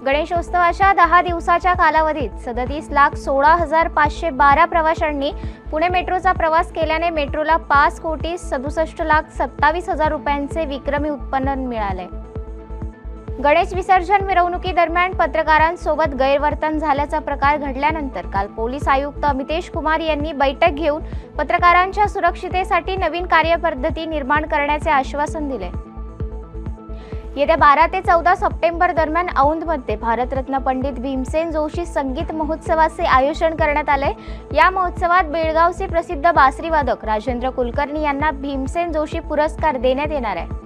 गणेशोत्सवाच्या 10 दिवसाच्या कालावधीत 37,16,512 प्रवाशांनी पुणे मेट्रोचा प्रवास केल्याने मेट्रोला 5,67,27,000 रुपयांचे विक्रमी उत्पन्न मिळाले। गणेश विसर्जन मिरवणुकीदरम्यान पत्रकारांसोबत गैरवर्तन झाल्याचा प्रकार घडल्यानंतर काल पोलीस आयुक्त अमितेश कुमार यांनी बैठक घेऊन पत्रकारांच्या सुरक्षितेसाठी नवीन कार्यपद्धती निर्माण करण्याचे आश्वासन दिले। येत्या 12 ते 14 सप्टेंबर दरम्यान औंधमध्ये भारतरत्न पंडित भीमसेन जोशी संगीत महोत्सवाचे आयोजन करण्यात आले। या महोत्सवात बेळगावचे प्रसिद्ध बासरी वादक राजेंद्र कुलकर्णी यांना भीमसेन जोशी पुरस्कार देण्यात येणार आहे।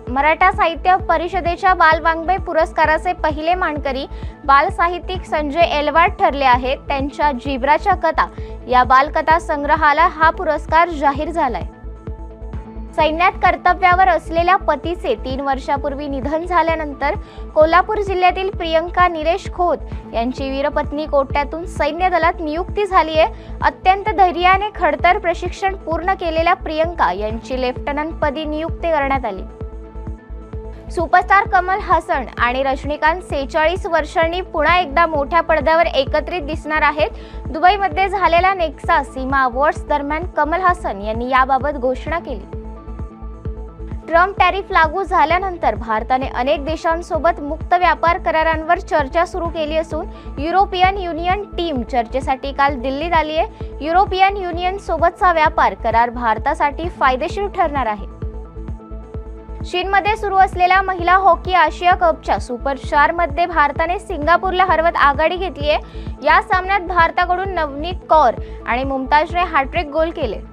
मराठा साहित्य परिषदेच्या बालवाङ्मय पुरस्काराचे पहिले मानकरी बाल साहित्यिक संजय एलवाड ठरले आहेत। त्यांच्या जिब्राच्या कथा या बालकथा संग्रहाला हा पुरस्कार जाहीर झालाय। सैन्यात कर्तव्यावर असलेल्या पतीचे 3 वर्षापूर्वी निधन झाल्यानंतर कोल्हापूर जिल्ह्यातील प्रियंका निलेश खोत यांची वीरपत्नी कोट्यातून सैन्य दलात नियुक्ती झाली आहे। अत्यंत धैर्याने खडतर प्रशिक्षण पूर्ण केलेल्या प्रियंका यांची लेफ्टनंट पदी नियुक्ती करण्यात आली। सुपरस्टार कमल हासन आणि रजनीकांत 46 वर्षांनी पुन्हा एकदा मोठ्या पडद्यावर एकत्रित दिसणार आहेत। दुबईमध्ये झालेल्या नेक्सा सीमा अवॉर्ड्स दरम्यान कमल हासन यांनी याबाबत घोषणा केली। ट्रम्प टॅरिफ लागू झाल्यानंतर भारताने अनेक देशांसोबत मुक्त व्यापार करारांवर चर्चा सुरू केली असून युरोपियन युनियन टीम चर्चेसाठी काल दिल्लीत आली आहे। युरोपियन युनियन सोबतचा व्यापार करार भारतासाठी फायदेशीर ठरणार आहे। चीनमध्ये सुरू असलेल्या महिला हॉकी आशिया कपच्या सुपर 4 मध्ये भारताने सिंगापूरला हरवत आघाडी घेतली आहे। या सामन्यात भारताकडून नवनीत कौर आणि मुमताजने हॅट्रिक गोल केले।